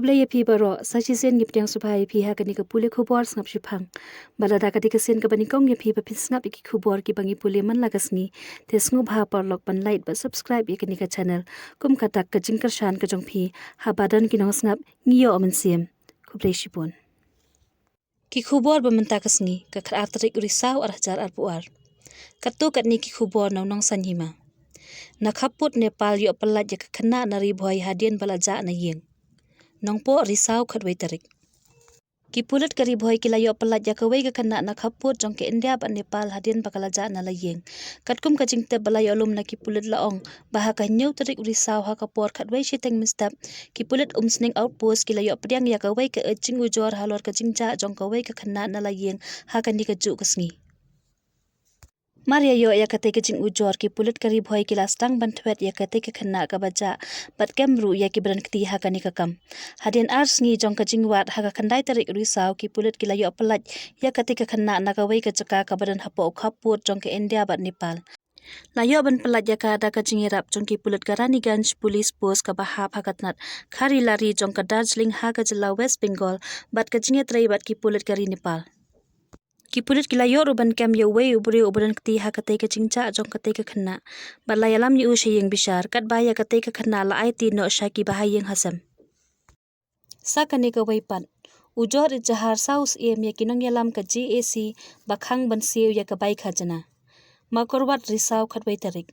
Kublai pi baro sachi sen gip tiang supai pi ha kani ka pule khubor snap shipang balada ka dik sen ka bani kong ya pi pa pin snap iki khubor ki bangi pule man lagasni te sngu bha par lok ban like ba subscribe ye kani ka channel kum ka tak ka jingkar shan ka jong pi ha badan ki nong snap ngiyo aman sim kublai shipon ki khubor ba man takasni ka khar atrik risaw ar hajar ar puar katu kat ni ki khubor nong nong sanhima nakhaput Nepal yo pelat ya ka khana nari boy hadien balaja na yeng nongpo risau khatwei tarik ki pulut kari boy kila yo pelat ya kawei ka khana na khaput jong ke India ba Nepal hadien bakalaja na layeng katkum ka jingte balai olum na ki pulut laong baha ka nyau tarik risau ha kapor khatwei shiteng mistap ki pulut umsning outpost kila yo pediang ya kawei ka ejing ujor halor ka jingja jong kawei ka khana na layeng ha kan ni ka ju kasngi Maria yo ya kate ke jing ujor ki pulut kari boy ki lastang bantwet ya kate ke khana ka baja bat kemru ya ki bran kti ha kani ka kam hadien ars ngi jong ka jingwat ha ka khandai tarik risau ki pulut ki layo pelat ya kate ke khana na ka wei ka chaka ka badan hapo khaput jong ke India bat Nepal layo ban pelat ya ka ada ka jingirap jong ki pulut Garaniganj police post ka bahap ha katnat khari lari jong ka Darjeeling ha ka jila West Bengal bat ka jinget rai bat ki pulut kari Nepal ki pulut kila yo ruban kem yo wei ubri ubran kti ha kate ka chingcha jong kate ka khana balai alam ni ushe yeng bishar kat baya kate ka khana la ai ti no shaki bahai yeng hasam sakane ka wei pat ujor jahar saus em ya kinong yalam ka GAC bakhang ban siu ya ka bai khajana makorwat risau khatwei tarik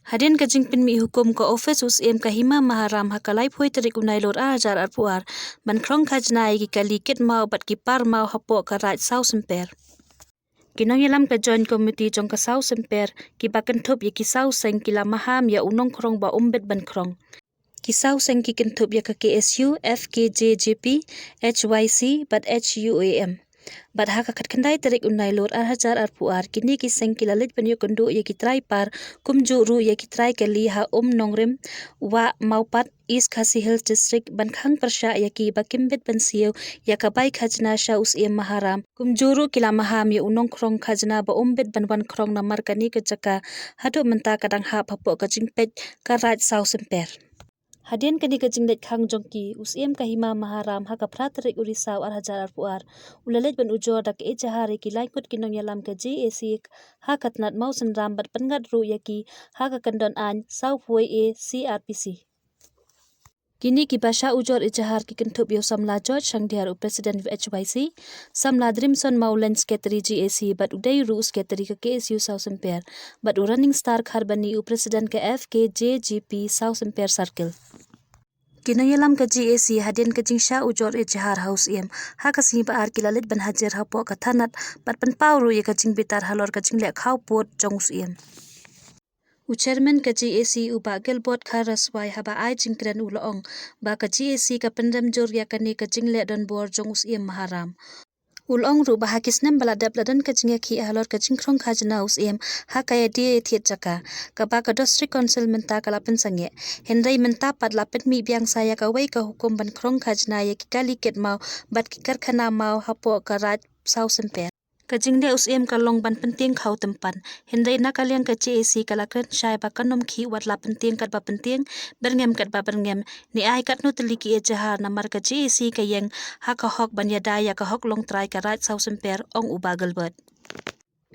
hadin ka jingpin mi hukum ka office us em ka hima maharam ha kalai phoi tarik unai lor a hajar ar puar ban khrong khajna ki kali kit mau bat ki par mau hapo ka raj sau semper kinong yalam ka joint committee jong ka sau semper ki bakan thop ye ki sau seng kila maham ya unong khrong ba umbet ban khrong ki sau seng ki kin thop ya ka KSU FKJJP HYC bat HUAM bat ha ka khandai tarik unai lor ar hajar ar puar kini ki seng ki lalit ban yo kondo ye ki trai par kumju ru ye ki trai kali ha nongrem wa maupat East Khasi Hills District ban khang persha ya ki bakimbet ban siu ya ka bai khajna sha us em maharam kumjuru kila maham ye unong khrong khajna ba umbet ban wan khrong namar kani ka chaka hadu menta kadang ha phapo ka jingpet ka raj sau semper hadien kani ka jingdet khang jongki usiem ka hima maharam ha ka phratrik urisau ar hajar ar puar ulalet ban ujor dak e jahare ki laikut kinong yalam ka GAC ha katnat mau sanram bat pangat ru yaki ha ka kandon an sau phuai e CRPC kini ki basha ujor ijahar ki kentup yo samla George Shangdiar president HYC samla Drimson Maulen secretary GAC bat uday ru secretary ka KSU South Semper bat running star kharbani president ka FKJGP South Semper circle Kinayalam ka GAC hadin ka jingsha ujor ijahar house em ha ka si ba ar kilalit ban hajar hapo ka thanat bat pan pawru ye ka jingbitar halor ka jingle khaw pot jongus em Chairman ka GAC uba Gilbert Kharaswai haba ai jingkren ulong ba ka GAC ka pendam jor ya kani ka jingle don bor jongus em maharam ulong ru bah kisnem baladap ladan ka jinga ki halor ka jingkrong khajna us em ha kaya die thiet chaka ka ba ka district council menta kala pensange hendai menta pat lapet mi biang saya ka wei ka hukum ban krong khajna ye ki kali ket mau bat ki karkhana mau hapo ka raj sau semper ka jingle us em ka long ban penting khau tempan hendai na kalian ka GAC kala kren shai ba kanom khi wat la penting kat ba penting berngem kat ba berngem ni ai kat nu teliki e jahar namar ka GAC ka yeng ha ka hok ban yada ya ka hok long try ka raj sau semper ong ubagal bet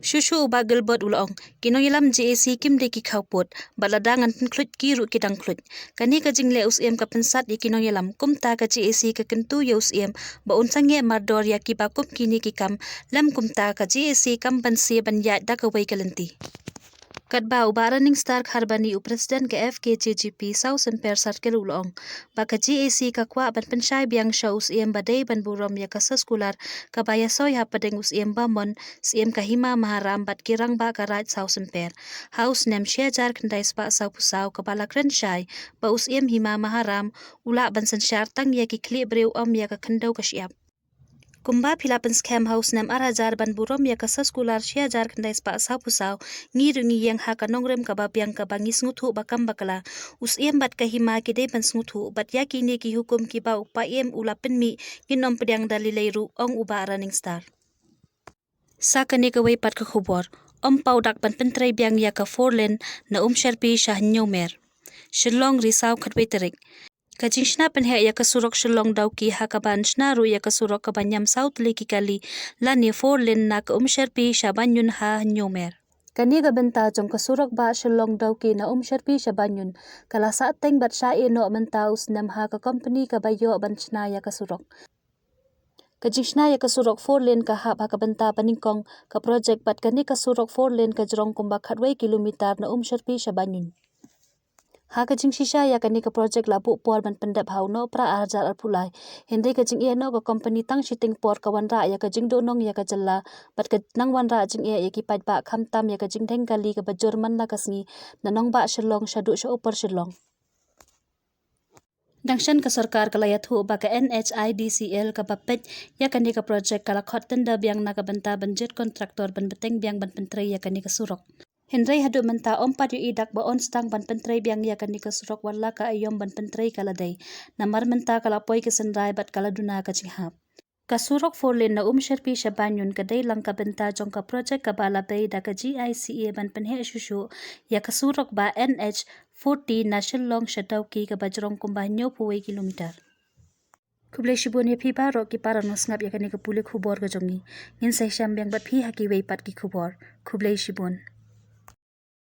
Shushu ubagal bot ulong kinong ilam GAC kim de ki khawpot baladangan penklut ki ru kidang klut kani ka jingle us em ka pensat ye kinong ilam kumta ka GAC ka kentu ye us em ba unsange mardor ya ki ba kum kini ki kam lam kumta ka GAC kam ban se ban ya da ka wei kalenti Kadba uba running star kharbani president ke FKJGP South Semper circle ulong ba ka GAC ka kwa ban penshai biang shows em badai ban burom ya ka sekolar ka baya soy ha padeng us em bamon siem ka hima maharam bat kirang ba ka raj South Semper house nem share jar khandai spa sau pusau ka bala kren shai ba us em hima maharam ula ban san shar tang ya ki kli breu ya ka khandau ka shiap Kumba Philippine Scam House nam arajar ban burom ya kasas kular shia jar kandai spa sau pusau ngirungi yang ha kanongrem ka babiang ka bangis nguthu bakam bakala us em bat ka hima ki de ban nguthu bat ya ki ne ki hukum ki ba upa em ulapen mi ginom pedang dalilai ru ong uba running star sakane ka wei pat ka khubor pau dak ban pentrai biang ya ka 4 lane na sherpi shah nyomer Shillong risau khatwei tarik Kajing shna penhe ya kasurok shillong daw ki hakaban shna ru ya kasurok kabanyam south li ki kali lani 4 lane na ka sherpi shabanyun ha nyomer. Kani ga benta jong kasurok ba shillong daw ki na sherpi shabanyun kala sa teng bat sha e no menta usnam ha ka company ka bayo ban shna ya kasurok. Kajing shna ya kasurok 4 lane ka hab ha ka benta paningkong ka project bat kani kasurok 4 lane ka jrong kumba khatway kilometer na sherpi shabanyun. Ha kajing shisha ya kani ka project labu por ban pendap hau no pra ajar alpulai hindi kajing ia no ka company tang shiting por ka wanra ya kajing donong ya ka jalla bat ka nang wanra jing ia ya ki pat ba kham tam ya kajing theng kali ka bajur man na kasngi nanong ba shillong shadu sha upar shillong dangshan ka sarkar kala yathu ba ka NHIDCL ka bapet ya kani ka project kala khot tenda biang na ka banta banjit kontraktor ban beteng biang ban pentrei ya kani ka surok. Hendrai hadu menta ompat yu idak ba on stang ban pentrei biang ya kani ka surok wala ka ayom ban pentrei kala day. Namar menta kala poi ke senrai bat kala duna ka jinghap. Ka surok 4 lane na sherpi shabanyun ka day lang ka benta jong ka project ka bala bay da ka GICA ban penhe shushu ya ka surok ba NH 40 na shillong shadaw ki ka bajrong kumba nyo puway kilometer. Kublai shibun ya phi ba ro ki parang ngap ya kani ka pulik hubor ka jongi. Ngin say syam biang bat phi haki way pat ki khubor. Kublai shibun.